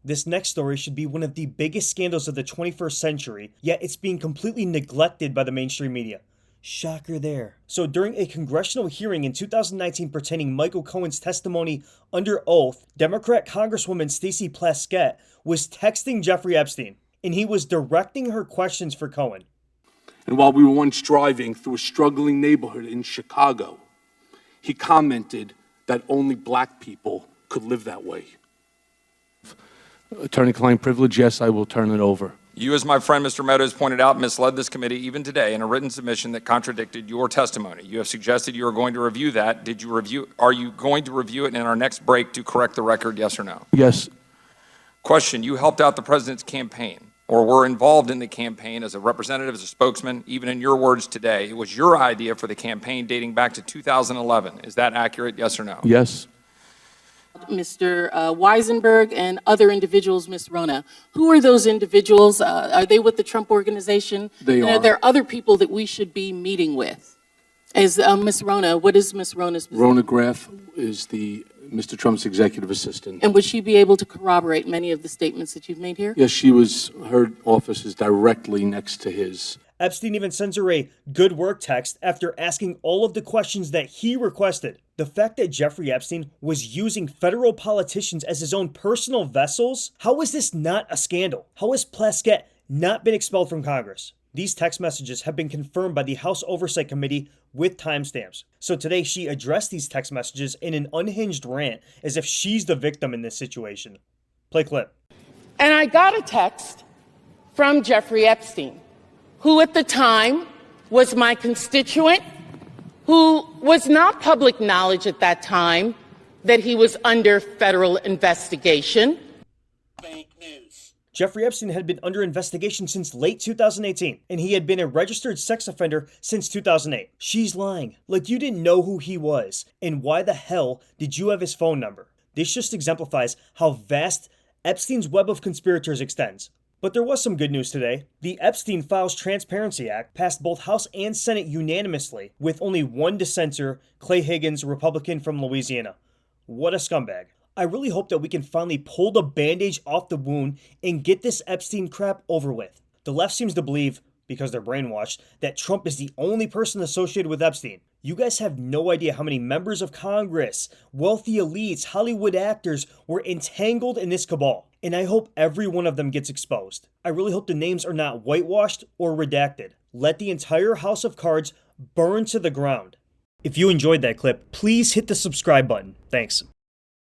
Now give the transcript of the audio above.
This next story should be one of the biggest scandals of the 21st century, yet it's being completely neglected by the mainstream media. Shocker there. So during a congressional hearing in 2019 pertaining Michael Cohen's testimony under oath, Democrat Congresswoman Stacey Plaskett was texting Jeffrey Epstein, and he was directing her questions for Cohen. And while we were once driving through a struggling neighborhood in Chicago, he commented that only black people could live that way. Attorney-client privilege, yes, I will turn it over. You, as my friend Mr. Meadows pointed out, misled this committee even today in a written submission that contradicted your testimony. You have suggested you are going to review that. Are you going to review it in our next break to correct the record, yes or no? Yes. Question, you helped out the president's campaign or were involved in the campaign as a representative, as a spokesman, even in your words today. It was your idea for the campaign dating back to 2011. Is that accurate, yes or no? Yes. Mr. Weisenberg and other individuals, Ms. Rona. Who are those individuals? Are they with the Trump Organization? They are. Are there other people that we should be meeting with? As Ms. Rona, what is Ms. Rona's position? Rona Graff is Mr. Trump's executive assistant. And would she be able to corroborate many of the statements that you've made here? Yes, her office is directly next to his. Epstein even sends her a good work text after asking all of the questions that he requested. The fact that Jeffrey Epstein was using federal politicians as his own personal vessels, how is this not a scandal? How has Plaskett not been expelled from Congress? These text messages have been confirmed by the House Oversight Committee with timestamps. So today she addressed these text messages in an unhinged rant as if she's the victim in this situation. Play clip. And I got a text from Jeffrey Epstein, who at the time was my constituent, who was not public knowledge at that time that he was under federal investigation. Fake news. Jeffrey Epstein had been under investigation since late 2018, and he had been a registered sex offender since 2008. She's lying. Like you didn't know who he was, and why the hell did you have his phone number? This just exemplifies how vast Epstein's web of conspirators extends. But there was some good news today. The Epstein Files Transparency Act passed both House and Senate unanimously, with only one dissenter, Clay Higgins, Republican from Louisiana. What a scumbag. I really hope that we can finally pull the bandage off the wound and get this Epstein crap over with. The left seems to believe, because they're brainwashed, that Trump is the only person associated with Epstein. You guys have no idea how many members of Congress, wealthy elites, Hollywood actors were entangled in this cabal. And I hope every one of them gets exposed. I really hope the names are not whitewashed or redacted. Let the entire house of cards burn to the ground. If you enjoyed that clip, please hit the subscribe button. Thanks.